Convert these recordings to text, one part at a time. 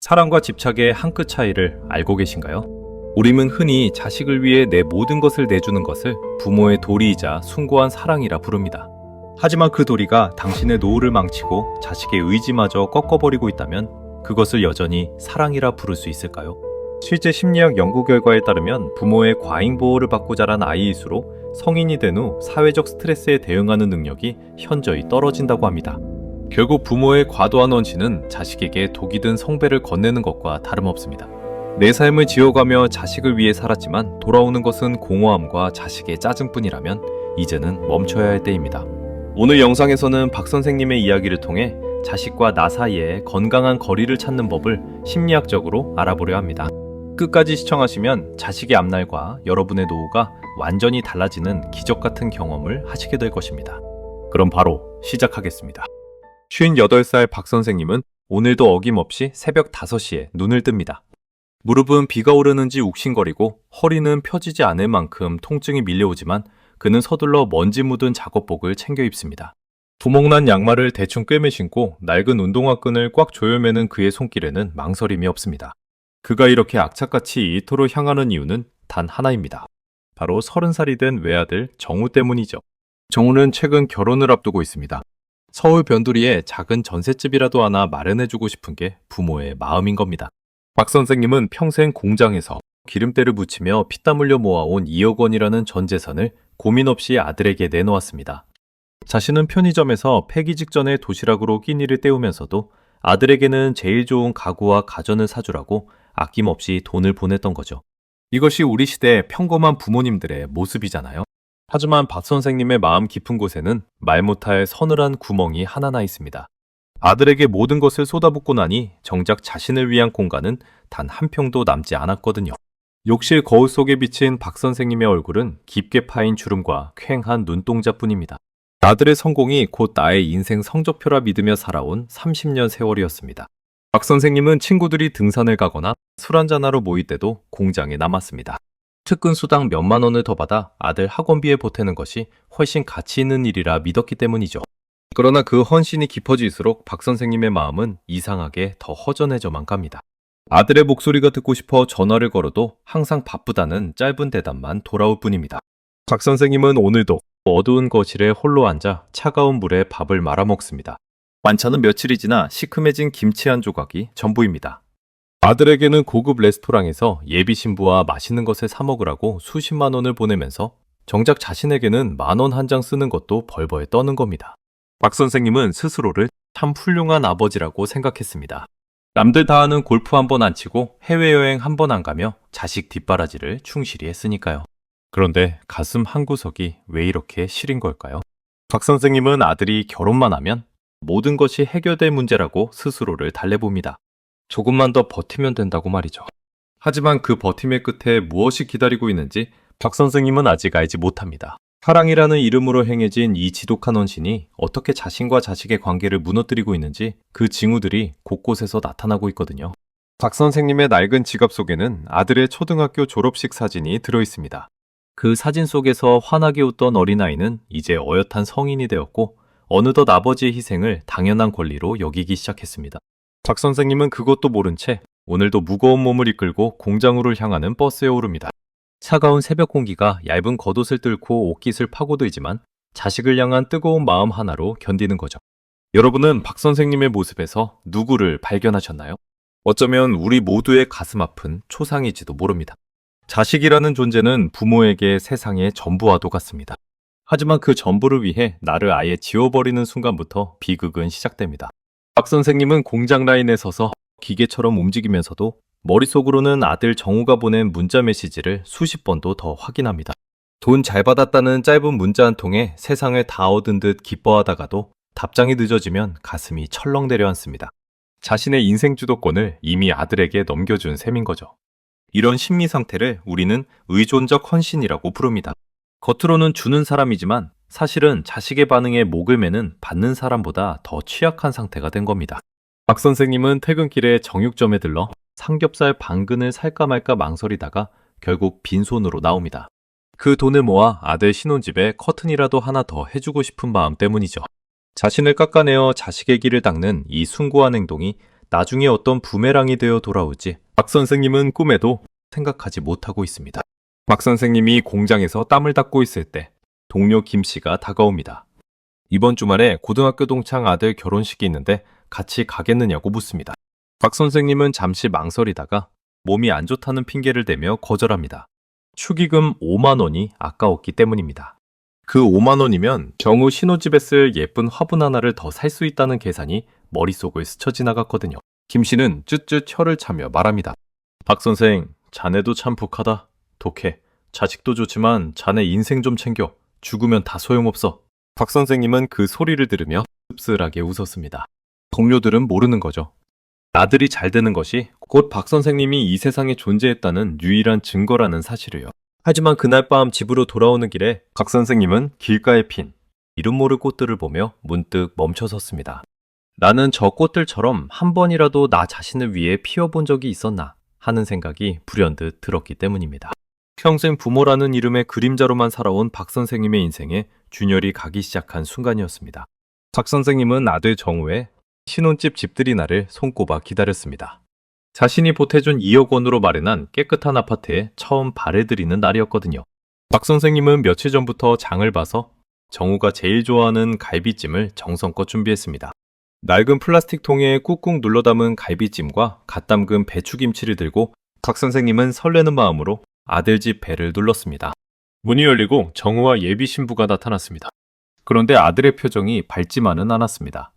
사랑과 집착의 한 끗 차이를 알고 계신가요? 우리는 흔히 자식을 위해 내 모든 것을 내주는 것을 부모의 도리이자 숭고한 사랑이라 부릅니다. 하지만 그 도리가 당신의 노후를 망치고 자식의 의지마저 꺾어버리고 있다면 그것을 여전히 사랑이라 부를 수 있을까요? 실제 심리학 연구 결과에 따르면 부모의 과잉 보호를 받고 자란 아이일수록 성인이 된 후 사회적 스트레스에 대응하는 능력이 현저히 떨어진다고 합니다. 결국 부모의 과도한 원신은 자식에게 독이 든 성배를 건네는 것과 다름없습니다. 내 삶을 지어가며 자식을 위해 살았지만 돌아오는 것은 공허함과 자식의 짜증뿐이라면 이제는 멈춰야 할 때입니다. 오늘 영상에서는 박 선생님의 이야기를 통해 자식과 나 사이에 건강한 거리를 찾는 법을 심리학적으로 알아보려 합니다. 끝까지 시청하시면 자식의 앞날과 여러분의 노후가 완전히 달라지는 기적 같은 경험을 하시게 될 것입니다. 그럼 바로 시작하겠습니다. 58살 박 선생님은 오늘도 어김없이 새벽 5시에 눈을 뜹니다. 무릎은 비가 오르는지 욱신거리고 허리는 펴지지 않을 만큼 통증이 밀려오지만 그는 서둘러 먼지 묻은 작업복을 챙겨 입습니다. 구멍난 양말을 대충 꿰매 신고 낡은 운동화끈을 꽉 조여매는 그의 손길에는 망설임이 없습니다. 그가 이렇게 악착같이 이토로 향하는 이유는 단 하나입니다. 바로 30살이 된 외아들 정우 때문이죠. 정우는 최근 결혼을 앞두고 있습니다. 서울 변두리에 작은 전셋집이라도 하나 마련해주고 싶은 게 부모의 마음인 겁니다. 박 선생님은 평생 공장에서 기름때를 묻히며 피땀 흘려 모아온 2억 원이라는 전 재산을 고민 없이 아들에게 내놓았습니다. 자신은 편의점에서 폐기 직전에 도시락으로 끼니를 때우면서도 아들에게는 제일 좋은 가구와 가전을 사주라고 아낌없이 돈을 보냈던 거죠. 이것이 우리 시대의 평범한 부모님들의 모습이잖아요. 하지만 박 선생님의 마음 깊은 곳에는 말 못할 서늘한 구멍이 하나 나 있습니다. 아들에게 모든 것을 쏟아붓고 나니 정작 자신을 위한 공간은 단 한 평도 남지 않았거든요. 욕실 거울 속에 비친 박 선생님의 얼굴은 깊게 파인 주름과 퀭한 눈동자뿐입니다. 아들의 성공이 곧 나의 인생 성적표라 믿으며 살아온 30년 세월이었습니다. 박 선생님은 친구들이 등산을 가거나 술 한잔하러 모일 때도 공장에 남았습니다. 특근 수당 몇만 원을 더 받아 아들 학원비에 보태는 것이 훨씬 가치 있는 일이라 믿었기 때문이죠. 그러나 그 헌신이 깊어질수록 박 선생님의 마음은 이상하게 더 허전해져만 갑니다. 아들의 목소리가 듣고 싶어 전화를 걸어도 항상 바쁘다는 짧은 대답만 돌아올 뿐입니다. 박 선생님은 오늘도 어두운 거실에 홀로 앉아 차가운 물에 밥을 말아 먹습니다. 반찬은 며칠이 지나 시큼해진 김치 한 조각이 전부입니다. 아들에게는 고급 레스토랑에서 예비 신부와 맛있는 것을 사 먹으라고 수십만 원을 보내면서 정작 자신에게는 10,000원 한 장 쓰는 것도 벌벌 떠는 겁니다. 박 선생님은 스스로를 참 훌륭한 아버지라고 생각했습니다. 남들 다 하는 골프 한 번 안 치고 해외여행 한 번 안 가며 자식 뒷바라지를 충실히 했으니까요. 그런데 가슴 한구석이 왜 이렇게 시린 걸까요? 박 선생님은 아들이 결혼만 하면 모든 것이 해결될 문제라고 스스로를 달래봅니다. 조금만 더 버티면 된다고 말이죠. 하지만 그 버팀의 끝에 무엇이 기다리고 있는지 박 선생님은 아직 알지 못합니다. 사랑이라는 이름으로 행해진 이 지독한 헌신이 어떻게 자신과 자식의 관계를 무너뜨리고 있는지 그 징후들이 곳곳에서 나타나고 있거든요. 박 선생님의 낡은 지갑 속에는 아들의 초등학교 졸업식 사진이 들어있습니다. 그 사진 속에서 환하게 웃던 어린아이는 이제 어엿한 성인이 되었고 어느덧 아버지의 희생을 당연한 권리로 여기기 시작했습니다. 박 선생님은 그것도 모른 채 오늘도 무거운 몸을 이끌고 공장으로 향하는 버스에 오릅니다. 차가운 새벽 공기가 얇은 겉옷을 뚫고 옷깃을 파고들지만 자식을 향한 뜨거운 마음 하나로 견디는 거죠. 여러분은 박 선생님의 모습에서 누구를 발견하셨나요? 어쩌면 우리 모두의 가슴 아픈 초상이지도 모릅니다. 자식이라는 존재는 부모에게 세상의 전부와도 같습니다. 하지만 그 전부를 위해 나를 아예 지워버리는 순간부터 비극은 시작됩니다. 박 선생님은 공장 라인에 서서 기계처럼 움직이면서도 머릿속으로는 아들 정우가 보낸 문자 메시지를 수십 번도 더 확인합니다. 돈 잘 받았다는 짧은 문자 한 통에 세상을 다 얻은 듯 기뻐하다가도 답장이 늦어지면 가슴이 철렁 내려앉습니다. 자신의 인생 주도권을 이미 아들에게 넘겨준 셈인 거죠. 이런 심리 상태를 우리는 의존적 헌신이라고 부릅니다. 겉으로는 주는 사람이지만 사실은 자식의 반응에 목을 매는 받는 사람보다 더 취약한 상태가 된 겁니다. 박 선생님은 퇴근길에 정육점에 들러 삼겹살 반근을 살까 말까 망설이다가 결국 빈손으로 나옵니다. 그 돈을 모아 아들 신혼집에 커튼이라도 하나 더 해주고 싶은 마음 때문이죠. 자신을 깎아내어 자식의 길을 닦는 이 숭고한 행동이 나중에 어떤 부메랑이 되어 돌아오지 박 선생님은 꿈에도 생각하지 못하고 있습니다. 박 선생님이 공장에서 땀을 닦고 있을 때 동료 김 씨가 다가옵니다. 이번 주말에 고등학교 동창 아들 결혼식이 있는데 같이 가겠느냐고 묻습니다. 박 선생님은 잠시 망설이다가 몸이 안 좋다는 핑계를 대며 거절합니다. 축의금 5만 원이 아까웠기 때문입니다. 그 5만 원이면 정우 신혼집에 쓸 예쁜 화분 하나를 더 살 수 있다는 계산이 머릿속을 스쳐 지나갔거든요. 김 씨는 쯧쯧 혀를 차며 말합니다. 박 선생, 자네도 참 북하다. 독해. 자식도 좋지만 자네 인생 좀 챙겨. 죽으면 다 소용없어. 박 선생님은 그 소리를 들으며 씁쓸하게 웃었습니다. 동료들은 모르는 거죠. 아들이 잘 되는 것이 곧 박 선생님이 이 세상에 존재했다는 유일한 증거라는 사실을요. 하지만 그날 밤 집으로 돌아오는 길에 박 선생님은 길가에 핀 이름 모를 꽃들을 보며 문득 멈춰섰습니다. 나는 저 꽃들처럼 한 번이라도 나 자신을 위해 피워본 적이 있었나 하는 생각이 불현듯 들었기 때문입니다. 평생 부모라는 이름의 그림자로만 살아온 박 선생님의 인생에 균열이 가기 시작한 순간이었습니다. 박 선생님은 아들 정우의 신혼집 집들이 날을 손꼽아 기다렸습니다. 자신이 보태준 2억 원으로 마련한 깨끗한 아파트에 처음 발을 들이는 날이었거든요. 박 선생님은 며칠 전부터 장을 봐서 정우가 제일 좋아하는 갈비찜을 정성껏 준비했습니다. 낡은 플라스틱 통에 꾹꾹 눌러 담은 갈비찜과 갓 담근 배추김치를 들고 박 선생님은 설레는 마음으로 아들 집 배를 눌렀습니다. 문이 열리고 정우와 예비 신부가 나타났습니다. 그런데 아들의 표정이 밝지만은 않았습니다.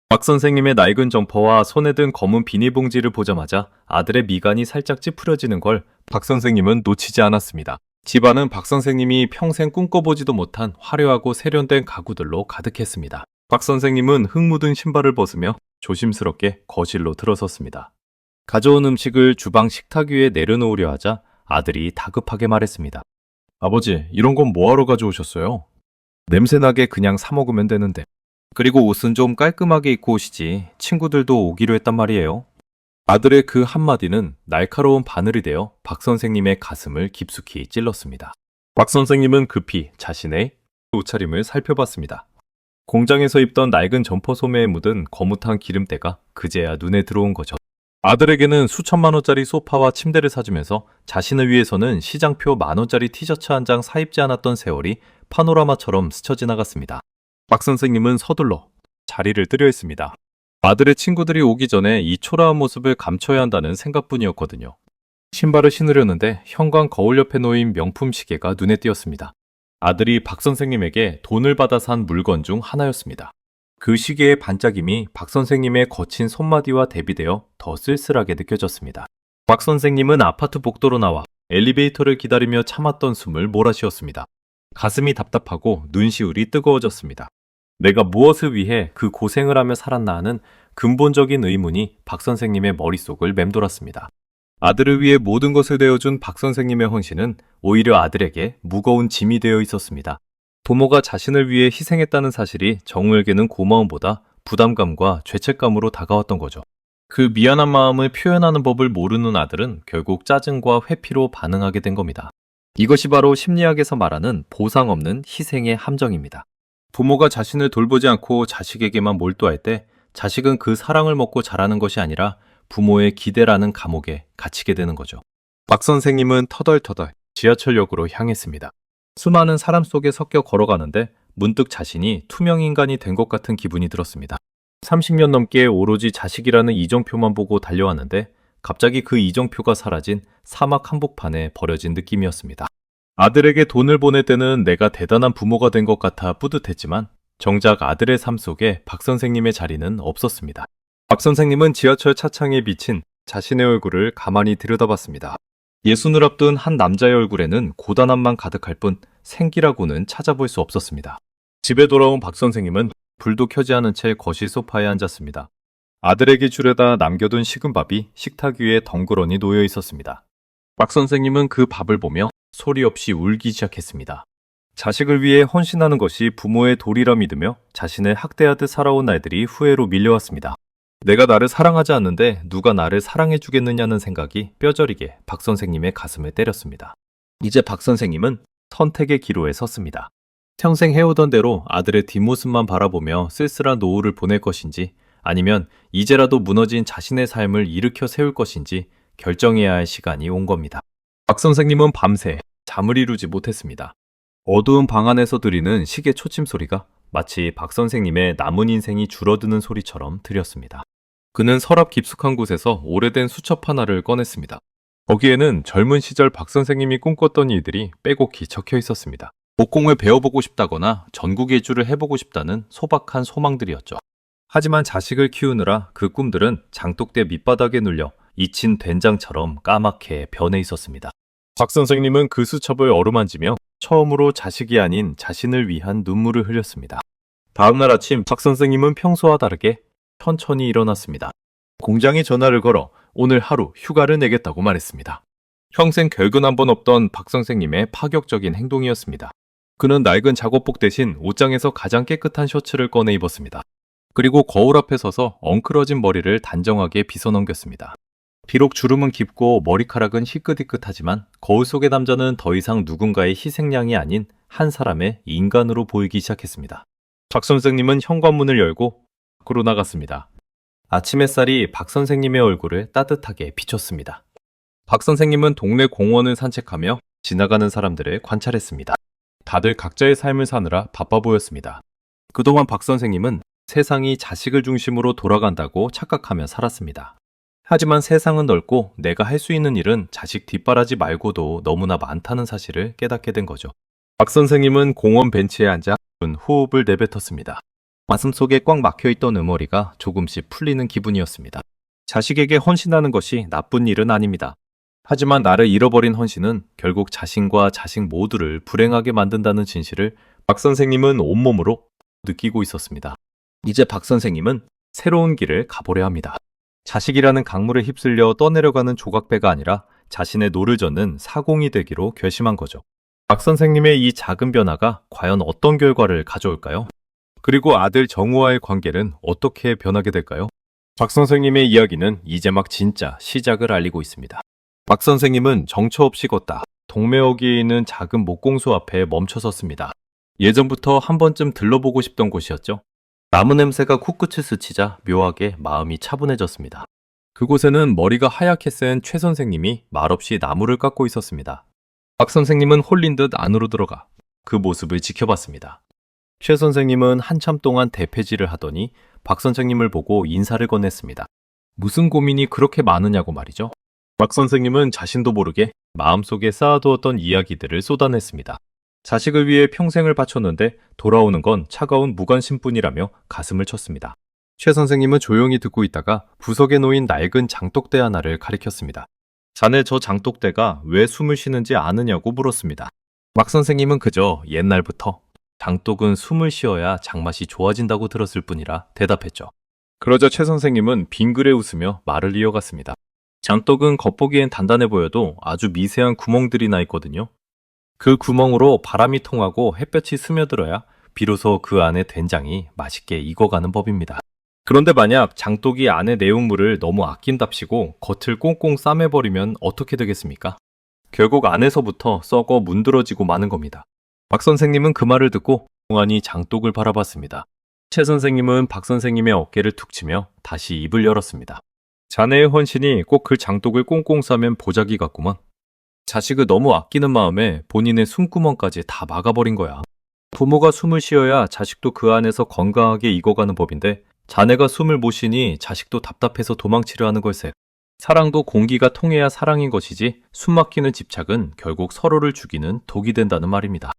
박 선생님의 낡은 점퍼와 손에 든 검은 비닐봉지를 보자마자 아들의 미간이 살짝 찌푸려지는 걸 박 선생님은 놓치지 않았습니다. 집안은 박 선생님이 평생 꿈꿔보지도 못한 화려하고 세련된 가구들로 가득했습니다. 박 선생님은 흙 묻은 신발을 벗으며 조심스럽게 거실로 들어섰습니다. 가져온 음식을 주방 식탁 위에 내려놓으려 하자 아들이 다급하게 말했습니다. 아버지, 이런 건 뭐하러 가져오셨어요? 냄새나게 그냥 사 먹으면 되는데. 그리고 옷은 좀 깔끔하게 입고 오시지. 친구들도 오기로 했단 말이에요. 아들의 그 한마디는 날카로운 바늘이 되어 박 선생님의 가슴을 깊숙이 찔렀습니다. 박 선생님은 급히 자신의 옷차림을 살펴봤습니다. 공장에서 입던 낡은 점퍼 소매에 묻은 거뭇한 기름때가 그제야 눈에 들어온 거죠. 아들에게는 수천만 원짜리 소파와 침대를 사주면서 자신을 위해서는 시장표 10,000원짜리 티셔츠 한 장 사입지 않았던 세월이 파노라마처럼 스쳐 지나갔습니다. 박 선생님은 서둘러 자리를 뜨려 했습니다. 아들의 친구들이 오기 전에 이 초라한 모습을 감춰야 한다는 생각뿐이었거든요. 신발을 신으려는데 현관 거울 옆에 놓인 명품 시계가 눈에 띄었습니다. 아들이 박 선생님에게 돈을 받아 산 물건 중 하나였습니다. 그 시계의 반짝임이 박 선생님의 거친 손마디와 대비되어 더 쓸쓸하게 느껴졌습니다. 박 선생님은 아파트 복도로 나와 엘리베이터를 기다리며 참았던 숨을 몰아쉬었습니다. 가슴이 답답하고 눈시울이 뜨거워졌습니다. 내가 무엇을 위해 그 고생을 하며 살았나 하는 근본적인 의문이 박 선생님의 머릿속을 맴돌았습니다. 아들을 위해 모든 것을 내어준 박 선생님의 헌신은 오히려 아들에게 무거운 짐이 되어 있었습니다. 부모가 자신을 위해 희생했다는 사실이 정우에게는 고마움보다 부담감과 죄책감으로 다가왔던 거죠. 그 미안한 마음을 표현하는 법을 모르는 아들은 결국 짜증과 회피로 반응하게 된 겁니다. 이것이 바로 심리학에서 말하는 보상 없는 희생의 함정입니다. 부모가 자신을 돌보지 않고 자식에게만 몰두할 때 자식은 그 사랑을 먹고 자라는 것이 아니라 부모의 기대라는 감옥에 갇히게 되는 거죠. 박 선생님은 터덜터덜 지하철역으로 향했습니다. 수많은 사람 속에 섞여 걸어가는데 문득 자신이 투명인간이 된 것 같은 기분이 들었습니다. 30년 넘게 오로지 자식이라는 이정표만 보고 달려왔는데 갑자기 그 이정표가 사라진 사막 한복판에 버려진 느낌이었습니다. 아들에게 돈을 보낼 때는 내가 대단한 부모가 된 것 같아 뿌듯했지만 정작 아들의 삶 속에 박 선생님의 자리는 없었습니다. 박 선생님은 지하철 차창에 비친 자신의 얼굴을 가만히 들여다봤습니다. 예순을 앞둔 한 남자의 얼굴에는 고단함만 가득할 뿐 생기라고는 찾아볼 수 없었습니다. 집에 돌아온 박 선생님은 불도 켜지 않은 채 거실 소파에 앉았습니다. 아들에게 주려다 남겨둔 식은 밥이 식탁 위에 덩그러니 놓여 있었습니다. 박 선생님은 그 밥을 보며 소리 없이 울기 시작했습니다. 자식을 위해 헌신하는 것이 부모의 도리라 믿으며 자신을 학대하듯 살아온 날들이 후회로 밀려왔습니다. 내가 나를 사랑하지 않는데 누가 나를 사랑해 주겠느냐는 생각이 뼈저리게 박 선생님의 가슴을 때렸습니다. 이제 박 선생님은 선택의 기로에 섰습니다. 평생 해오던 대로 아들의 뒷모습만 바라보며 쓸쓸한 노후를 보낼 것인지 아니면 이제라도 무너진 자신의 삶을 일으켜 세울 것인지 결정해야 할 시간이 온 겁니다. 박 선생님은 밤새 잠을 이루지 못했습니다. 어두운 방 안에서 들리는 시계 초침 소리가 마치 박 선생님의 남은 인생이 줄어드는 소리처럼 들렸습니다. 그는 서랍 깊숙한 곳에서 오래된 수첩 하나를 꺼냈습니다. 거기에는 젊은 시절 박 선생님이 꿈꿨던 일들이 빼곡히 적혀 있었습니다. 목공을 배워보고 싶다거나 전국 일주를 해보고 싶다는 소박한 소망들이었죠. 하지만 자식을 키우느라 그 꿈들은 장독대 밑바닥에 눌려 잊힌 된장처럼 까맣게 변해 있었습니다. 박 선생님은 그 수첩을 어루만지며 처음으로 자식이 아닌 자신을 위한 눈물을 흘렸습니다. 다음날 아침 박 선생님은 평소와 다르게 천천히 일어났습니다. 공장에 전화를 걸어 오늘 하루 휴가를 내겠다고 말했습니다. 평생 결근 한 번 없던 박 선생님의 파격적인 행동이었습니다. 그는 낡은 작업복 대신 옷장에서 가장 깨끗한 셔츠를 꺼내 입었습니다. 그리고 거울 앞에 서서 엉클어진 머리를 단정하게 빗어넘겼습니다. 비록 주름은 깊고 머리카락은 희끗희끗하지만 거울 속의 남자는 더 이상 누군가의 희생양이 아닌 한 사람의 인간으로 보이기 시작했습니다. 박 선생님은 현관문을 열고 밖으로 나갔습니다. 아침 햇살이 박 선생님의 얼굴을 따뜻하게 비췄습니다. 박 선생님은 동네 공원을 산책하며 지나가는 사람들을 관찰했습니다. 다들 각자의 삶을 사느라 바빠 보였습니다. 그동안 박 선생님은 세상이 자식을 중심으로 돌아간다고 착각하며 살았습니다. 하지만 세상은 넓고 내가 할 수 있는 일은 자식 뒷바라지 말고도 너무나 많다는 사실을 깨닫게 된 거죠. 박 선생님은 공원 벤치에 앉아 호흡을 내뱉었습니다. 가슴속에 꽉 막혀있던 응어리가 조금씩 풀리는 기분이었습니다. 자식에게 헌신하는 것이 나쁜 일은 아닙니다. 하지만 나를 잃어버린 헌신은 결국 자신과 자식 모두를 불행하게 만든다는 진실을 박 선생님은 온몸으로 느끼고 있었습니다. 이제 박 선생님은 새로운 길을 가보려 합니다. 자식이라는 강물에 휩쓸려 떠내려가는 조각배가 아니라 자신의 노를 젓는 사공이 되기로 결심한 거죠. 박 선생님의 이 작은 변화가 과연 어떤 결과를 가져올까요? 그리고 아들 정우와의 관계는 어떻게 변하게 될까요? 박 선생님의 이야기는 이제 막 진짜 시작을 알리고 있습니다. 박 선생님은 정처 없이 걷다 동묘역에 있는 작은 목공소 앞에 멈춰섰습니다. 예전부터 한 번쯤 들러보고 싶던 곳이었죠. 나무 냄새가 코끝을 스치자 묘하게 마음이 차분해졌습니다. 그곳에는 머리가 하얗게 센 최 선생님이 말없이 나무를 깎고 있었습니다. 박 선생님은 홀린 듯 안으로 들어가 그 모습을 지켜봤습니다. 최 선생님은 한참 동안 대패질을 하더니 박 선생님을 보고 인사를 건넸습니다. 무슨 고민이 그렇게 많으냐고 말이죠. 박 선생님은 자신도 모르게 마음속에 쌓아두었던 이야기들을 쏟아냈습니다. 자식을 위해 평생을 바쳤는데 돌아오는 건 차가운 무관심뿐이라며 가슴을 쳤습니다. 최 선생님은 조용히 듣고 있다가 부석에 놓인 낡은 장독대 하나를 가리켰습니다. 자네 저 장독대가 왜 숨을 쉬는지 아느냐고 물었습니다. 박 선생님은 그저 옛날부터 장독은 숨을 쉬어야 장맛이 좋아진다고 들었을 뿐이라 대답했죠. 그러자 최 선생님은 빙그레 웃으며 말을 이어갔습니다. 장독은 겉보기엔 단단해 보여도 아주 미세한 구멍들이 나 있거든요. 그 구멍으로 바람이 통하고 햇볕이 스며들어야 비로소 그 안에 된장이 맛있게 익어가는 법입니다. 그런데 만약 장독이 안의 내용물을 너무 아낀답시고 겉을 꽁꽁 싸매버리면 어떻게 되겠습니까? 결국 안에서부터 썩어 문드러지고 마는 겁니다. 박 선생님은 그 말을 듣고 멍하니 장독을 바라봤습니다. 최 선생님은 박 선생님의 어깨를 툭 치며 다시 입을 열었습니다. 자네의 헌신이 꼭 그 장독을 꽁꽁 싸맨 보자기 같구먼. 자식을 너무 아끼는 마음에 본인의 숨구멍까지 다 막아버린 거야. 부모가 숨을 쉬어야 자식도 그 안에서 건강하게 익어가는 법인데 자네가 숨을 못 쉬니 자식도 답답해서 도망치려 하는 걸세. 사랑도 공기가 통해야 사랑인 것이지 숨 막히는 집착은 결국 서로를 죽이는 독이 된다는 말입니다.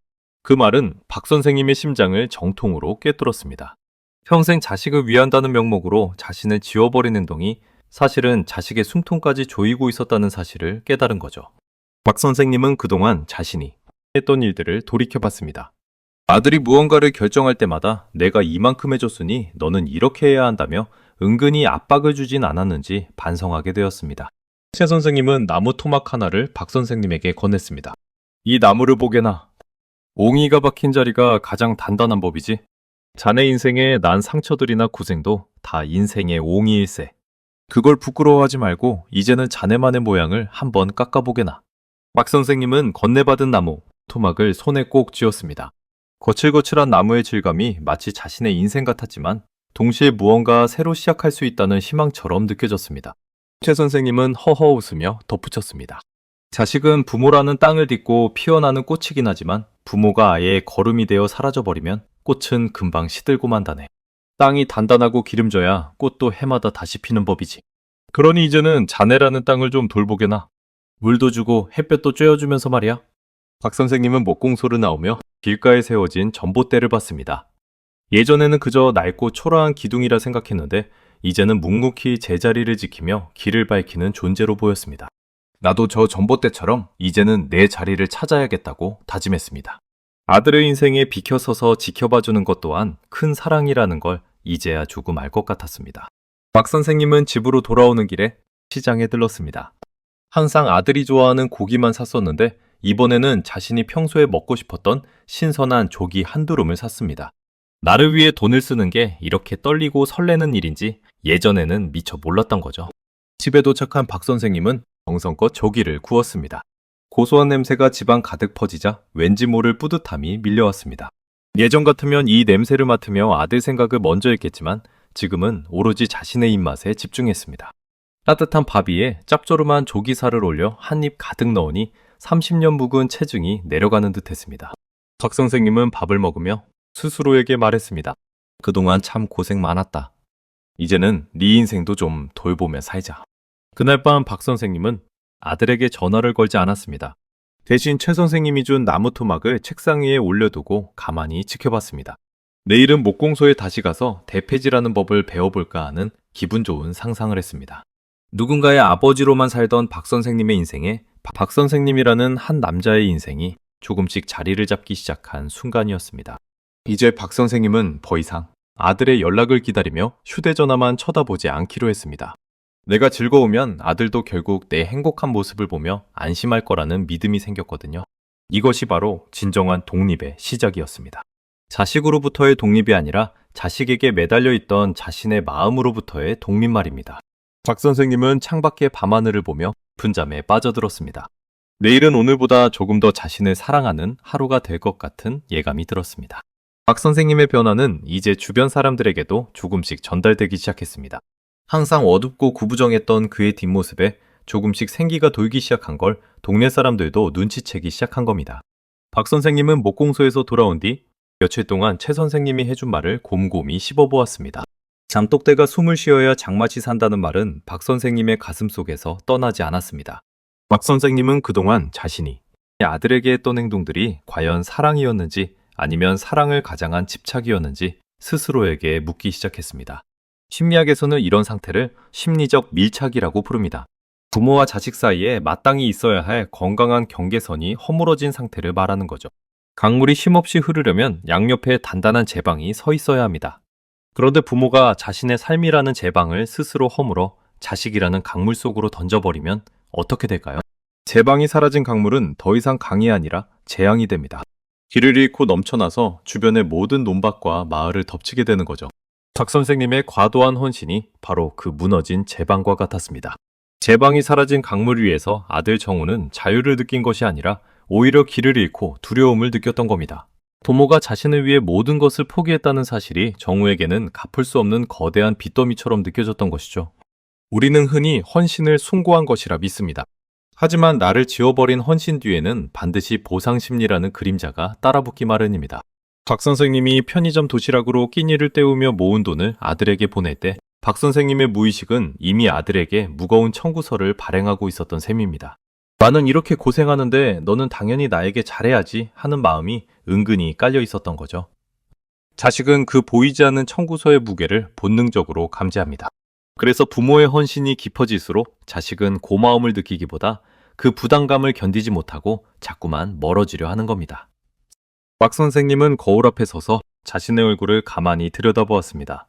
그 말은 박 선생님의 심장을 정통으로 꿰뚫었습니다. 평생 자식을 위한다는 명목으로 자신을 지워버린 행동이 사실은 자식의 숨통까지 조이고 있었다는 사실을 깨달은 거죠. 박 선생님은 그동안 자신이 했던 일들을 돌이켜봤습니다. 아들이 무언가를 결정할 때마다 내가 이만큼 해줬으니 너는 이렇게 해야 한다며 은근히 압박을 주진 않았는지 반성하게 되었습니다. 최 선생님은 나무 토막 하나를 박 선생님에게 건넸습니다. 이 나무를 보게나. 옹이가 박힌 자리가 가장 단단한 법이지. 자네 인생에 난 상처들이나 고생도 다 인생의 옹이일세. 그걸 부끄러워하지 말고 이제는 자네만의 모양을 한번 깎아보게나. 박 선생님은 건네받은 나무, 토막을 손에 꼭 쥐었습니다. 거칠거칠한 나무의 질감이 마치 자신의 인생 같았지만 동시에 무언가 새로 시작할 수 있다는 희망처럼 느껴졌습니다. 최 선생님은 허허 웃으며 덧붙였습니다. 자식은 부모라는 땅을 딛고 피어나는 꽃이긴 하지만 부모가 아예 거름이 되어 사라져버리면 꽃은 금방 시들고 만다네. 땅이 단단하고 기름져야 꽃도 해마다 다시 피는 법이지. 그러니 이제는 자네라는 땅을 좀 돌보게나. 물도 주고 햇볕도 쬐어주면서 말이야. 박 선생님은 목공소를 나오며 길가에 세워진 전봇대를 봤습니다. 예전에는 그저 낡고 초라한 기둥이라 생각했는데 이제는 묵묵히 제자리를 지키며 길을 밝히는 존재로 보였습니다. 나도 저 전봇대처럼 이제는 내 자리를 찾아야겠다고 다짐했습니다. 아들의 인생에 비켜서서 지켜봐주는 것 또한 큰 사랑이라는 걸 이제야 조금 알 것 같았습니다. 박 선생님은 집으로 돌아오는 길에 시장에 들렀습니다. 항상 아들이 좋아하는 고기만 샀었는데 이번에는 자신이 평소에 먹고 싶었던 신선한 조기 한두름을 샀습니다. 나를 위해 돈을 쓰는 게 이렇게 떨리고 설레는 일인지 예전에는 미처 몰랐던 거죠. 집에 도착한 박 선생님은 정성껏 조기를 구웠습니다. 고소한 냄새가 집안 가득 퍼지자 왠지 모를 뿌듯함이 밀려왔습니다. 예전 같으면 이 냄새를 맡으며 아들 생각을 먼저 했겠지만 지금은 오로지 자신의 입맛에 집중했습니다. 따뜻한 밥 위에 짭조름한 조기살을 올려 한 입 가득 넣으니 30년 묵은 체중이 내려가는 듯 했습니다. 박 선생님은 밥을 먹으며 스스로에게 말했습니다. 그동안 참 고생 많았다. 이제는 네 인생도 좀 돌보며 살자. 그날 밤 박 선생님은 아들에게 전화를 걸지 않았습니다. 대신 최 선생님이 준 나무 토막을 책상 위에 올려두고 가만히 지켜봤습니다. 내일은 목공소에 다시 가서 대패질하는 법을 배워볼까 하는 기분 좋은 상상을 했습니다. 누군가의 아버지로만 살던 박 선생님의 인생에 박 선생님이라는 한 남자의 인생이 조금씩 자리를 잡기 시작한 순간이었습니다. 이제 박 선생님은 더 이상 아들의 연락을 기다리며 휴대전화만 쳐다보지 않기로 했습니다. 내가 즐거우면 아들도 결국 내 행복한 모습을 보며 안심할 거라는 믿음이 생겼거든요. 이것이 바로 진정한 독립의 시작이었습니다. 자식으로부터의 독립이 아니라 자식에게 매달려 있던 자신의 마음으로부터의 독립 말입니다. 박 선생님은 창밖의 밤하늘을 보며 분잠에 빠져들었습니다. 내일은 오늘보다 조금 더 자신을 사랑하는 하루가 될 것 같은 예감이 들었습니다. 박 선생님의 변화는 이제 주변 사람들에게도 조금씩 전달되기 시작했습니다. 항상 어둡고 구부정했던 그의 뒷모습에 조금씩 생기가 돌기 시작한 걸 동네 사람들도 눈치채기 시작한 겁니다. 박 선생님은 목공소에서 돌아온 뒤 며칠 동안 최 선생님이 해준 말을 곰곰이 씹어보았습니다. 잠똑대가 숨을 쉬어야 장맛이 산다는 말은 박 선생님의 가슴속에서 떠나지 않았습니다. 박 선생님은 그동안 자신이 아들에게 했던 행동들이 과연 사랑이었는지 아니면 사랑을 가장한 집착이었는지 스스로에게 묻기 시작했습니다. 심리학에서는 이런 상태를 심리적 밀착이라고 부릅니다. 부모와 자식 사이에 마땅히 있어야 할 건강한 경계선이 허물어진 상태를 말하는 거죠. 강물이 쉼없이 흐르려면 양옆에 단단한 제방이 서 있어야 합니다. 그런데 부모가 자신의 삶이라는 제방을 스스로 허물어 자식이라는 강물 속으로 던져버리면 어떻게 될까요? 제방이 사라진 강물은 더 이상 강이 아니라 재앙이 됩니다. 길을 잃고 넘쳐나서 주변의 모든 논밭과 마을을 덮치게 되는 거죠. 박 선생님의 과도한 헌신이 바로 그 무너진 제방과 같았습니다. 제방이 사라진 강물 위에서 아들 정우는 자유를 느낀 것이 아니라 오히려 길을 잃고 두려움을 느꼈던 겁니다. 부모가 자신을 위해 모든 것을 포기했다는 사실이 정우에게는 갚을 수 없는 거대한 빚더미처럼 느껴졌던 것이죠. 우리는 흔히 헌신을 숭고한 것이라 믿습니다. 하지만 나를 지워버린 헌신 뒤에는 반드시 보상심리라는 그림자가 따라붙기 마련입니다. 박 선생님이 편의점 도시락으로 끼니를 때우며 모은 돈을 아들에게 보낼 때 박 선생님의 무의식은 이미 아들에게 무거운 청구서를 발행하고 있었던 셈입니다. 나는 이렇게 고생하는데 너는 당연히 나에게 잘해야지 하는 마음이 은근히 깔려 있었던 거죠. 자식은 그 보이지 않는 청구서의 무게를 본능적으로 감지합니다. 그래서 부모의 헌신이 깊어질수록 자식은 고마움을 느끼기보다 그 부담감을 견디지 못하고 자꾸만 멀어지려 하는 겁니다. 박 선생님은 거울 앞에 서서 자신의 얼굴을 가만히 들여다보았습니다.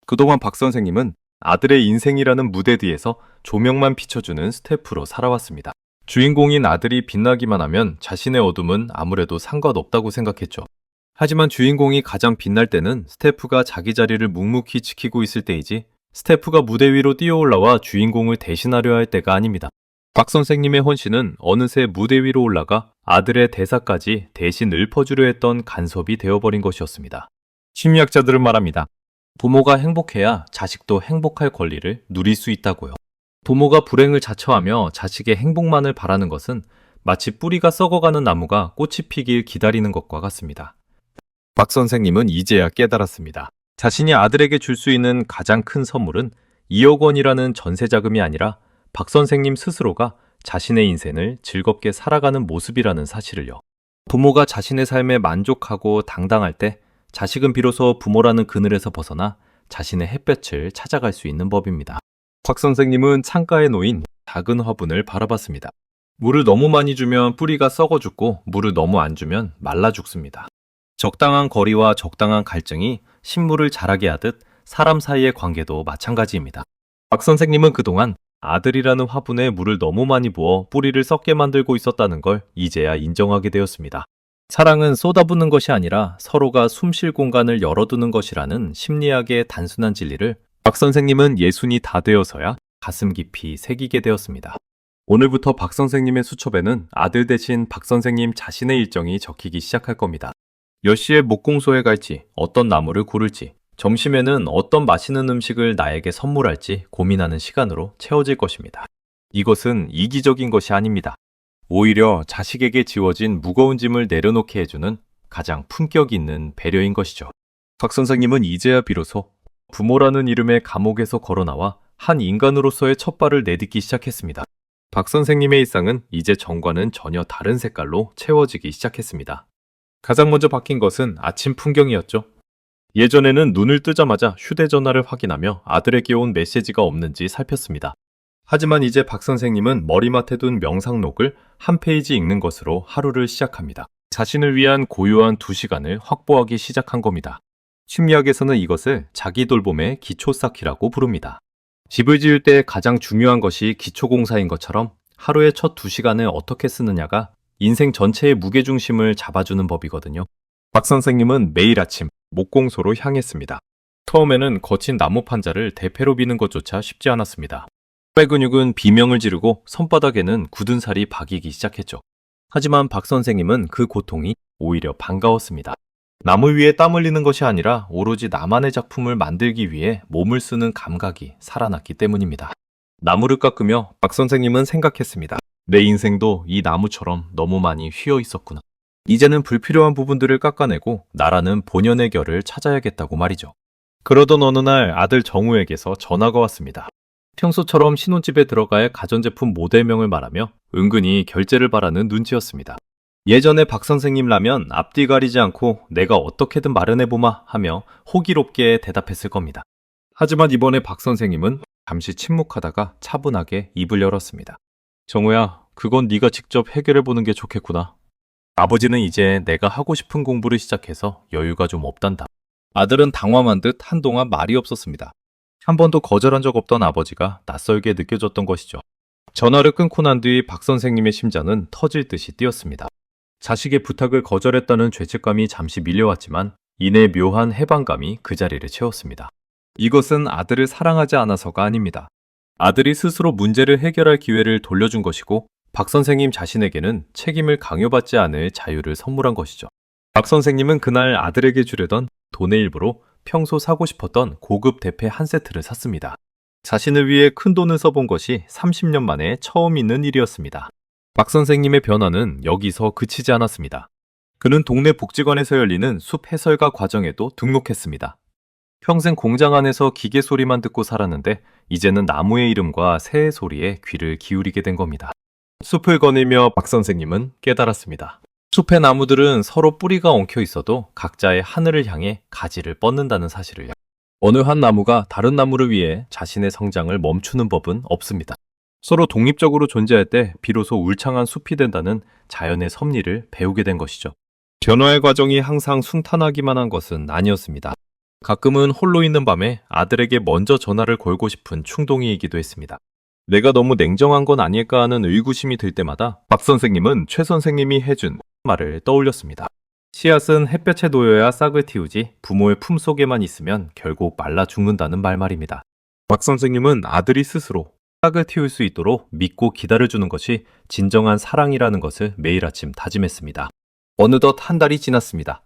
그동안 박 선생님은 아들의 인생이라는 무대 뒤에서 조명만 비춰주는 스태프로 살아왔습니다. 주인공인 아들이 빛나기만 하면 자신의 어둠은 아무래도 상관없다고 생각했죠. 하지만 주인공이 가장 빛날 때는 스태프가 자기 자리를 묵묵히 지키고 있을 때이지 스태프가 무대 위로 뛰어올라와 주인공을 대신하려 할 때가 아닙니다. 박 선생님의 헌신은 어느새 무대 위로 올라가 아들의 대사까지 대신 읊어주려 했던 간섭이 되어버린 것이었습니다. 심리학자들은 말합니다. 부모가 행복해야 자식도 행복할 권리를 누릴 수 있다고요. 부모가 불행을 자처하며 자식의 행복만을 바라는 것은 마치 뿌리가 썩어가는 나무가 꽃이 피길 기다리는 것과 같습니다. 박 선생님은 이제야 깨달았습니다. 자신이 아들에게 줄 수 있는 가장 큰 선물은 2억 원이라는 전세 자금이 아니라 박 선생님 스스로가 자신의 인생을 즐겁게 살아가는 모습이라는 사실을요. 부모가 자신의 삶에 만족하고 당당할 때 자식은 비로소 부모라는 그늘에서 벗어나 자신의 햇볕을 찾아갈 수 있는 법입니다. 박 선생님은 창가에 놓인 작은 화분을 바라봤습니다. 물을 너무 많이 주면 뿌리가 썩어 죽고 물을 너무 안 주면 말라 죽습니다. 적당한 거리와 적당한 갈증이 식물을 자라게 하듯 사람 사이의 관계도 마찬가지입니다. 박 선생님은 그동안 아들이라는 화분에 물을 너무 많이 부어 뿌리를 썩게 만들고 있었다는 걸 이제야 인정하게 되었습니다. 사랑은 쏟아붓는 것이 아니라 서로가 숨쉴 공간을 열어두는 것이라는 심리학의 단순한 진리를 박 선생님은 예순이 다 되어서야 가슴 깊이 새기게 되었습니다. 오늘부터 박 선생님의 수첩에는 아들 대신 박 선생님 자신의 일정이 적히기 시작할 겁니다. 몇 시에 목공소에 갈지, 어떤 나무를 고를지, 점심에는 어떤 맛있는 음식을 나에게 선물할지 고민하는 시간으로 채워질 것입니다. 이것은 이기적인 것이 아닙니다. 오히려 자식에게 지워진 무거운 짐을 내려놓게 해주는 가장 품격 있는 배려인 것이죠. 박 선생님은 이제야 비로소 부모라는 이름의 감옥에서 걸어나와 한 인간으로서의 첫 발을 내딛기 시작했습니다. 박 선생님의 일상은 이제 전과는 전혀 다른 색깔로 채워지기 시작했습니다. 가장 먼저 바뀐 것은 아침 풍경이었죠. 예전에는 눈을 뜨자마자 휴대전화를 확인하며 아들에게 온 메시지가 없는지 살폈습니다. 하지만 이제 박 선생님은 머리맡에 둔 명상록을 한 페이지 읽는 것으로 하루를 시작합니다. 자신을 위한 고요한 2시간을 확보하기 시작한 겁니다. 심리학에서는 이것을 자기 돌봄의 기초 쌓기라고 부릅니다. 집을 지을 때 가장 중요한 것이 기초공사인 것처럼 하루의 첫 2시간을 어떻게 쓰느냐가 인생 전체의 무게중심을 잡아주는 법이거든요. 박 선생님은 매일 아침 목공소로 향했습니다. 처음에는 거친 나무 판자를 대패로 비는 것조차 쉽지 않았습니다. 팔 근육은 비명을 지르고 손바닥에는 굳은 살이 박이기 시작했죠. 하지만 박 선생님은 그 고통이 오히려 반가웠습니다. 나무 위에 땀 흘리는 것이 아니라 오로지 나만의 작품을 만들기 위해 몸을 쓰는 감각이 살아났기 때문입니다. 나무를 깎으며 박 선생님은 생각했습니다. 내 인생도 이 나무처럼 너무 많이 휘어 있었구나. 이제는 불필요한 부분들을 깎아내고 나라는 본연의 결을 찾아야겠다고 말이죠. 그러던 어느 날 아들 정우에게서 전화가 왔습니다. 평소처럼 신혼집에 들어갈 가전제품 모델명을 말하며 은근히 결제를 바라는 눈치였습니다. 예전에 박 선생님라면 앞뒤 가리지 않고 내가 어떻게든 마련해보마 하며 호기롭게 대답했을 겁니다. 하지만 이번에 박 선생님은 잠시 침묵하다가 차분하게 입을 열었습니다. 정우야, 그건 네가 직접 해결해보는 게 좋겠구나. 아버지는 이제 내가 하고 싶은 공부를 시작해서 여유가 좀 없단다. 아들은 당황한 듯 한동안 말이 없었습니다. 한 번도 거절한 적 없던 아버지가 낯설게 느껴졌던 것이죠. 전화를 끊고 난 뒤 박 선생님의 심장은 터질 듯이 뛰었습니다. 자식의 부탁을 거절했다는 죄책감이 잠시 밀려왔지만 이내 묘한 해방감이 그 자리를 채웠습니다. 이것은 아들을 사랑하지 않아서가 아닙니다. 아들이 스스로 문제를 해결할 기회를 돌려준 것이고 박 선생님 자신에게는 책임을 강요받지 않을 자유를 선물한 것이죠. 박 선생님은 그날 아들에게 주려던 돈의 일부로 평소 사고 싶었던 고급 대패 한 세트를 샀습니다. 자신을 위해 큰 돈을 써본 것이 30년 만에 처음 있는 일이었습니다. 박 선생님의 변화는 여기서 그치지 않았습니다. 그는 동네 복지관에서 열리는 숲 해설가 과정에도 등록했습니다. 평생 공장 안에서 기계 소리만 듣고 살았는데 이제는 나무의 이름과 새의 소리에 귀를 기울이게 된 겁니다. 숲을 거닐며 박 선생님은 깨달았습니다. 숲의 나무들은 서로 뿌리가 엉켜 있어도 각자의 하늘을 향해 가지를 뻗는다는 사실을요. 어느 한 나무가 다른 나무를 위해 자신의 성장을 멈추는 법은 없습니다. 서로 독립적으로 존재할 때 비로소 울창한 숲이 된다는 자연의 섭리를 배우게 된 것이죠. 변화의 과정이 항상 순탄하기만 한 것은 아니었습니다. 가끔은 홀로 있는 밤에 아들에게 먼저 전화를 걸고 싶은 충동이이기도 했습니다. 내가 너무 냉정한 건 아닐까 하는 의구심이 들 때마다 박 선생님은 최 선생님이 해준 말을 떠올렸습니다. 씨앗은 햇볕에 놓여야 싹을 틔우지 부모의 품속에만 있으면 결국 말라 죽는다는 말입니다. 박 선생님은 아들이 스스로 싹을 틔울 수 있도록 믿고 기다려주는 것이 진정한 사랑이라는 것을 매일 아침 다짐했습니다. 어느덧 한 달이 지났습니다.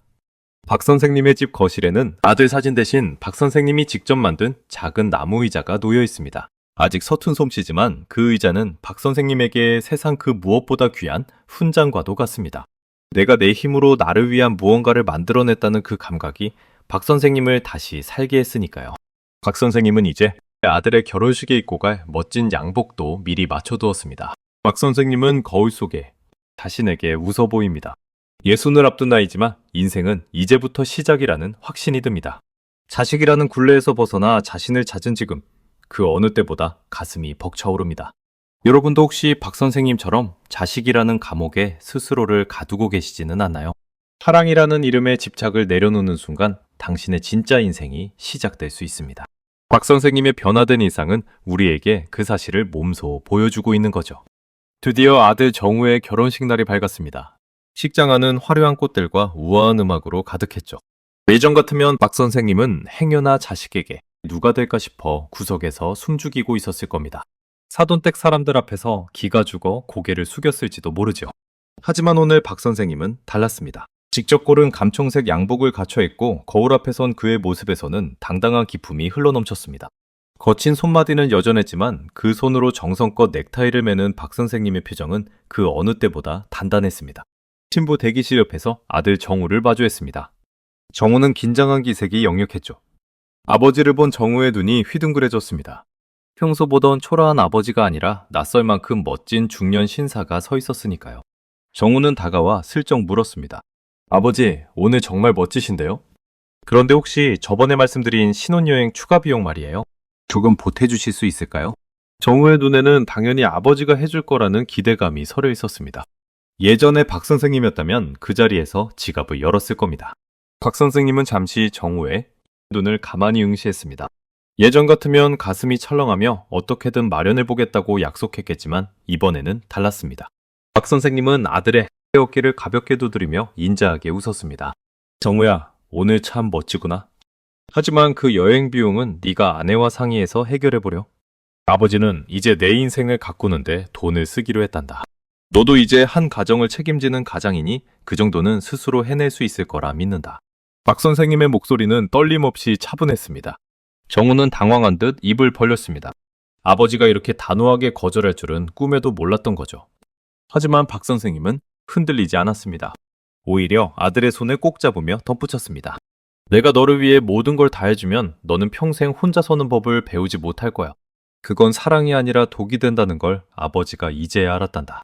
박 선생님의 집 거실에는 아들 사진 대신 박 선생님이 직접 만든 작은 나무 의자가 놓여 있습니다. 아직 서툰 솜씨지만 그 의자는 박 선생님에게 세상 그 무엇보다 귀한 훈장과도 같습니다. 내가 내 힘으로 나를 위한 무언가를 만들어냈다는 그 감각이 박 선생님을 다시 살게 했으니까요. 박 선생님은 이제 아들의 결혼식에 입고 갈 멋진 양복도 미리 맞춰두었습니다. 박 선생님은 거울 속에 자신에게 웃어 보입니다. 60을 앞둔 나이지만 인생은 이제부터 시작이라는 확신이 듭니다. 자식이라는 굴레에서 벗어나 자신을 찾은 지금, 그 어느 때보다 가슴이 벅차오릅니다. 여러분도 혹시 박 선생님처럼 자식이라는 감옥에 스스로를 가두고 계시지는 않나요? 사랑이라는 이름에 집착을 내려놓는 순간 당신의 진짜 인생이 시작될 수 있습니다. 박 선생님의 변화된 일상은 우리에게 그 사실을 몸소 보여주고 있는 거죠. 드디어 아들 정우의 결혼식 날이 밝았습니다. 식장 안은 화려한 꽃들과 우아한 음악으로 가득했죠. 예전 같으면 박 선생님은 행여나 자식에게 누가 될까 싶어 구석에서 숨죽이고 있었을 겁니다. 사돈댁 사람들 앞에서 기가 죽어 고개를 숙였을지도 모르죠. 하지만 오늘 박 선생님은 달랐습니다. 직접 고른 감청색 양복을 갖춰 입고 거울 앞에 선 그의 모습에서는 당당한 기품이 흘러넘쳤습니다. 거친 손마디는 여전했지만 그 손으로 정성껏 넥타이를 매는 박 선생님의 표정은 그 어느 때보다 단단했습니다. 신부 대기실 옆에서 아들 정우를 마주했습니다. 정우는 긴장한 기색이 역력했죠. 아버지를 본 정우의 눈이 휘둥그레졌습니다. 평소 보던 초라한 아버지가 아니라 낯설 만큼 멋진 중년 신사가 서 있었으니까요. 정우는 다가와 슬쩍 물었습니다. 아버지, 오늘 정말 멋지신데요? 그런데 혹시 저번에 말씀드린 신혼여행 추가 비용 말이에요? 조금 보태주실 수 있을까요? 정우의 눈에는 당연히 아버지가 해줄 거라는 기대감이 서려 있었습니다. 예전에 박 선생님이었다면 그 자리에서 지갑을 열었을 겁니다. 박 선생님은 잠시 정우의 눈을 가만히 응시했습니다. 예전 같으면 가슴이 철렁하며 어떻게든 마련해보겠다고 약속했겠지만 이번에는 달랐습니다. 박 선생님은 아들의 어깨를 가볍게 두드리며 인자하게 웃었습니다. 정우야, 오늘 참 멋지구나. 하지만 그 여행 비용은 네가 아내와 상의해서 해결해보려. 아버지는 이제 내 인생을 가꾸는데 돈을 쓰기로 했단다. 너도 이제 한 가정을 책임지는 가장이니 그 정도는 스스로 해낼 수 있을 거라 믿는다. 박 선생님의 목소리는 떨림없이 차분했습니다. 정우는 당황한 듯 입을 벌렸습니다. 아버지가 이렇게 단호하게 거절할 줄은 꿈에도 몰랐던 거죠. 하지만 박 선생님은 흔들리지 않았습니다. 오히려 아들의 손을 꼭 잡으며 덧붙였습니다. 내가 너를 위해 모든 걸 다 해주면 너는 평생 혼자 서는 법을 배우지 못할 거야. 그건 사랑이 아니라 독이 된다는 걸 아버지가 이제야 알았단다.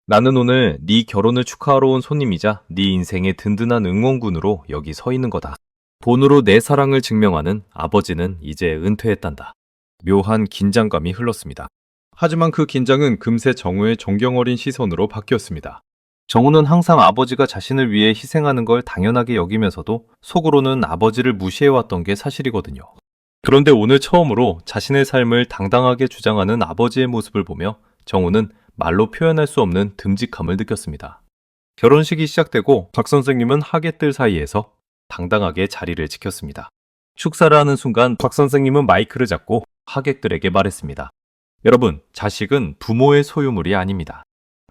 나는 오늘 네 결혼을 축하하러 온 손님이자 네 인생의 든든한 응원군으로 여기 서 있는 거다. 돈으로 내 사랑을 증명하는 아버지는 이제 은퇴했단다. 묘한 긴장감이 흘렀습니다. 하지만 그 긴장은 금세 정우의 존경 어린 시선으로 바뀌었습니다. 정우는 항상 아버지가 자신을 위해 희생하는 걸 당연하게 여기면서도 속으로는 아버지를 무시해왔던 게 사실이거든요. 그런데 오늘 처음으로 자신의 삶을 당당하게 주장하는 아버지의 모습을 보며 정우는 말로 표현할 수 없는 듬직함을 느꼈습니다. 결혼식이 시작되고 박 선생님은 하객들 사이에서 당당하게 자리를 지켰습니다. 축사를 하는 순간 박 선생님은 마이크를 잡고 하객들에게 말했습니다. 여러분, 자식은 부모의 소유물이 아닙니다.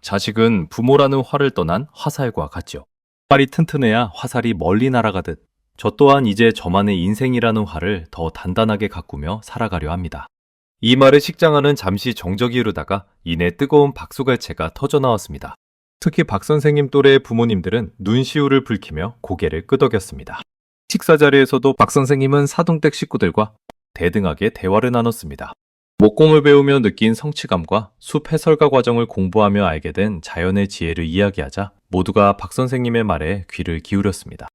자식은 부모라는 활을 떠난 화살과 같죠. 활이 튼튼해야 화살이 멀리 날아가듯 저 또한 이제 저만의 인생이라는 활을 더 단단하게 가꾸며 살아가려 합니다. 이 말에 식장안은 잠시 정적이 흐르다가 이내 뜨거운 박수갈채가 터져나왔습니다. 특히 박 선생님 또래의 부모님들은 눈시울을 붉히며 고개를 끄덕였습니다. 식사 자리에서도 박 선생님은 사돈댁 식구들과 대등하게 대화를 나눴습니다. 목공을 배우며 느낀 성취감과 숲 해설가 과정을 공부하며 알게 된 자연의 지혜를 이야기하자 모두가 박 선생님의 말에 귀를 기울였습니다.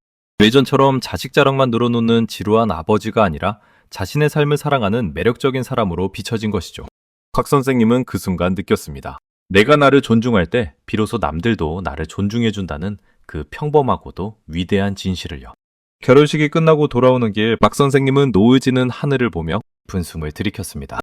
예전처럼 자식 자랑만 늘어놓는 지루한 아버지가 아니라 자신의 삶을 사랑하는 매력적인 사람으로 비춰진 것이죠. 박 선생님은 그 순간 느꼈습니다. 내가 나를 존중할 때 비로소 남들도 나를 존중해준다는 그 평범하고도 위대한 진실을요. 결혼식이 끝나고 돌아오는 길 박 선생님은 노을지는 하늘을 보며 깊은 숨을 들이켰습니다.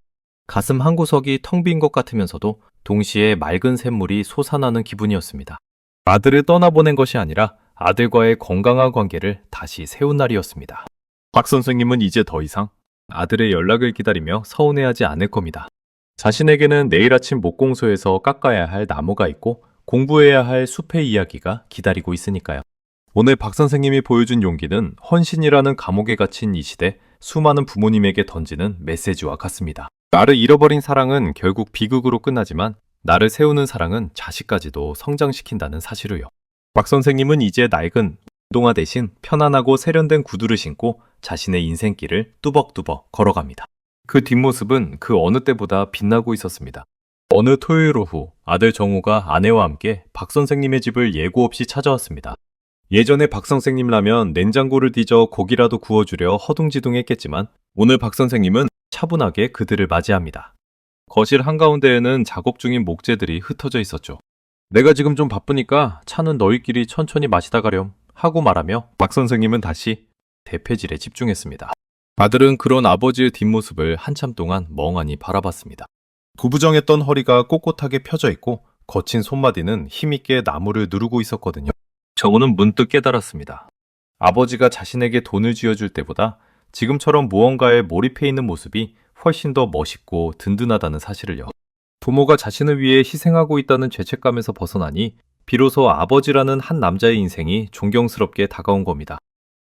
가슴 한 구석이 텅 빈 것 같으면서도 동시에 맑은 샘물이 솟아나는 기분이었습니다. 아들을 떠나보낸 것이 아니라 아들과의 건강한 관계를 다시 세운 날이었습니다. 박 선생님은 이제 더 이상 아들의 연락을 기다리며 서운해하지 않을 겁니다. 자신에게는 내일 아침 목공소에서 깎아야 할 나무가 있고 공부해야 할 숲의 이야기가 기다리고 있으니까요. 오늘 박 선생님이 보여준 용기는 헌신이라는 감옥에 갇힌 이 시대 수많은 부모님에게 던지는 메시지와 같습니다. 나를 잃어버린 사랑은 결국 비극으로 끝나지만 나를 세우는 사랑은 자식까지도 성장시킨다는 사실을요. 박 선생님은 이제 낡은 운동화 대신 편안하고 세련된 구두를 신고 자신의 인생길을 뚜벅뚜벅 걸어갑니다. 그 뒷모습은 그 어느 때보다 빛나고 있었습니다. 어느 토요일 오후 아들 정우가 아내와 함께 박 선생님의 집을 예고 없이 찾아왔습니다. 예전에 박 선생님라면 냉장고를 뒤져 고기라도 구워주려 허둥지둥했겠지만 오늘 박 선생님은 차분하게 그들을 맞이합니다. 거실 한가운데에는 작업 중인 목재들이 흩어져 있었죠. 내가 지금 좀 바쁘니까 차는 너희끼리 천천히 마시다 가렴 하고 말하며 박 선생님은 다시 대패질에 집중했습니다. 아들은 그런 아버지의 뒷모습을 한참 동안 멍하니 바라봤습니다. 구부정했던 허리가 꼿꼿하게 펴져 있고 거친 손마디는 힘있게 나무를 누르고 있었거든요. 정우는 문득 깨달았습니다. 아버지가 자신에게 돈을 쥐어줄 때보다 지금처럼 무언가에 몰입해 있는 모습이 훨씬 더 멋있고 든든하다는 사실을요. 부모가 자신을 위해 희생하고 있다는 죄책감에서 벗어나니 비로소 아버지라는 한 남자의 인생이 존경스럽게 다가온 겁니다.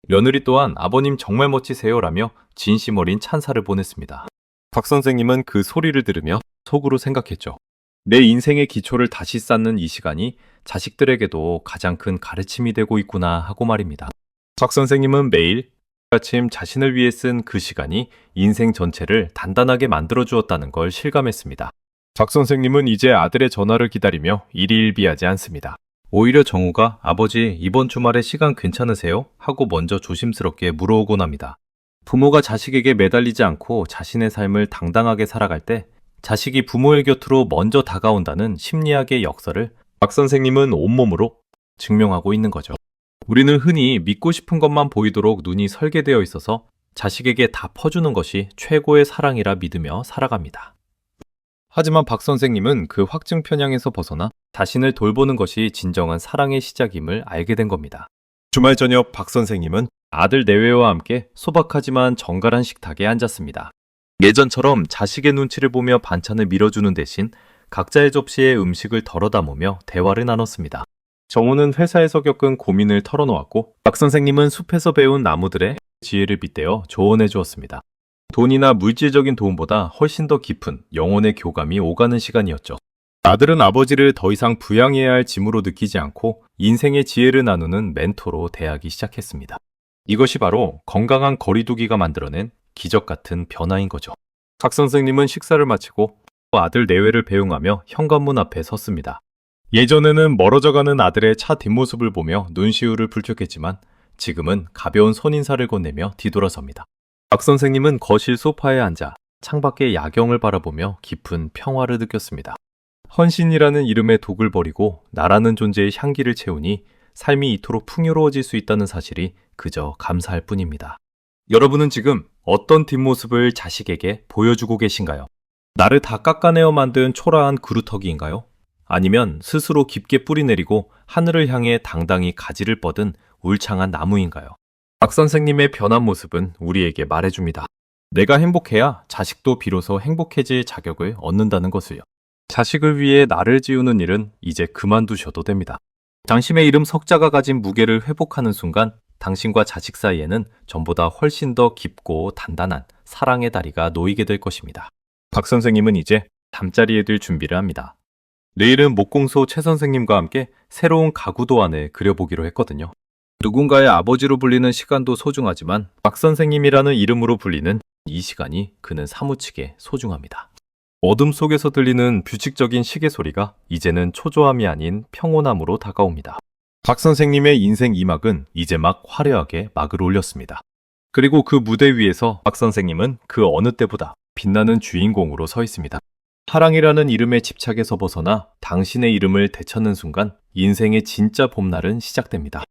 며느리 또한 아버님 정말 멋지세요라며 진심 어린 찬사를 보냈습니다. 박 선생님은 그 소리를 들으며 속으로 생각했죠. 내 인생의 기초를 다시 쌓는 이 시간이 자식들에게도 가장 큰 가르침이 되고 있구나 하고 말입니다. 박 선생님은 매일 아침 자신을 위해 쓴 그 시간이 인생 전체를 단단하게 만들어 주었다는 걸 실감했습니다. 박 선생님은 이제 아들의 전화를 기다리며 일희일비하지 않습니다. 오히려 정우가 아버지 이번 주말에 시간 괜찮으세요? 하고 먼저 조심스럽게 물어오곤 합니다. 부모가 자식에게 매달리지 않고 자신의 삶을 당당하게 살아갈 때 자식이 부모의 곁으로 먼저 다가온다는 심리학의 역설을 박 선생님은 온몸으로 증명하고 있는 거죠. 우리는 흔히 믿고 싶은 것만 보이도록 눈이 설계되어 있어서 자식에게 다 퍼주는 것이 최고의 사랑이라 믿으며 살아갑니다. 하지만 박 선생님은 그 확증 편향에서 벗어나 자신을 돌보는 것이 진정한 사랑의 시작임을 알게 된 겁니다. 주말 저녁 박 선생님은 아들 내외와 함께 소박하지만 정갈한 식탁에 앉았습니다. 예전처럼 자식의 눈치를 보며 반찬을 밀어주는 대신 각자의 접시에 음식을 덜어 담으며 대화를 나눴습니다. 정우는 회사에서 겪은 고민을 털어놓았고 박 선생님은 숲에서 배운 나무들의 지혜를 빗대어 조언해 주었습니다. 돈이나 물질적인 도움보다 훨씬 더 깊은 영혼의 교감이 오가는 시간이었죠. 아들은 아버지를 더 이상 부양해야 할 짐으로 느끼지 않고 인생의 지혜를 나누는 멘토로 대하기 시작했습니다. 이것이 바로 건강한 거리두기가 만들어낸 기적 같은 변화인 거죠. 박 선생님은 식사를 마치고 아들 내외를 배웅하며 현관문 앞에 섰습니다. 예전에는 멀어져가는 아들의 차 뒷모습을 보며 눈시울을 붉혔겠지만 지금은 가벼운 손인사를 건네며 뒤돌아섭니다. 박 선생님은 거실 소파에 앉아 창밖의 야경을 바라보며 깊은 평화를 느꼈습니다. 헌신이라는 이름의 독을 버리고 나라는 존재의 향기를 채우니 삶이 이토록 풍요로워질 수 있다는 사실이 그저 감사할 뿐입니다. 여러분은 지금 어떤 뒷모습을 자식에게 보여주고 계신가요? 나를 다 깎아내어 만든 초라한 그루터기인가요? 아니면 스스로 깊게 뿌리내리고 하늘을 향해 당당히 가지를 뻗은 울창한 나무인가요? 박 선생님의 변한 모습은 우리에게 말해줍니다. 내가 행복해야 자식도 비로소 행복해질 자격을 얻는다는 것을요. 자식을 위해 나를 지우는 일은 이제 그만두셔도 됩니다. 당신의 이름 석자가 가진 무게를 회복하는 순간 당신과 자식 사이에는 전보다 훨씬 더 깊고 단단한 사랑의 다리가 놓이게 될 것입니다. 박 선생님은 이제 잠자리에 들 준비를 합니다. 내일은 목공소 최 선생님과 함께 새로운 가구 도안을 그려보기로 했거든요. 누군가의 아버지로 불리는 시간도 소중하지만 박 선생님이라는 이름으로 불리는 이 시간이 그는 사무치게 소중합니다. 어둠 속에서 들리는 규칙적인 시계 소리가 이제는 초조함이 아닌 평온함으로 다가옵니다. 박 선생님의 인생 2막은 이제 막 화려하게 막을 올렸습니다. 그리고 그 무대 위에서 박 선생님은 그 어느 때보다 빛나는 주인공으로 서 있습니다. 사랑이라는 이름의 집착에서 벗어나 당신의 이름을 되찾는 순간 인생의 진짜 봄날은 시작됩니다.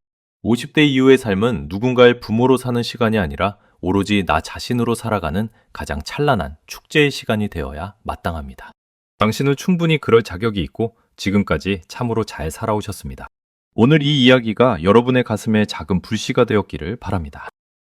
50대 이후의 삶은 누군가의 부모로 사는 시간이 아니라 오로지 나 자신으로 살아가는 가장 찬란한 축제의 시간이 되어야 마땅합니다. 당신은 충분히 그럴 자격이 있고 지금까지 참으로 잘 살아오셨습니다. 오늘 이 이야기가 여러분의 가슴에 작은 불씨가 되었기를 바랍니다.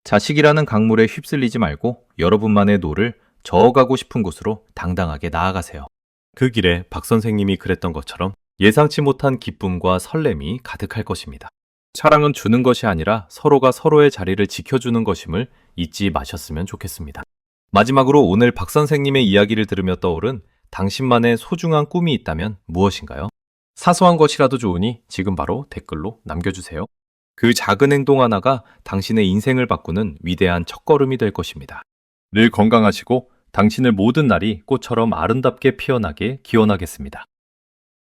자식이라는 강물에 휩쓸리지 말고 여러분만의 노를 저어가고 싶은 곳으로 당당하게 나아가세요. 그 길에 박 선생님이 그랬던 것처럼 예상치 못한 기쁨과 설렘이 가득할 것입니다. 사랑은 주는 것이 아니라 서로가 서로의 자리를 지켜주는 것임을 잊지 마셨으면 좋겠습니다. 마지막으로 오늘 박 선생님의 이야기를 들으며 떠오른 당신만의 소중한 꿈이 있다면 무엇인가요? 사소한 것이라도 좋으니 지금 바로 댓글로 남겨주세요. 그 작은 행동 하나가 당신의 인생을 바꾸는 위대한 첫걸음이 될 것입니다. 늘 건강하시고 당신의 모든 날이 꽃처럼 아름답게 피어나게 기원하겠습니다.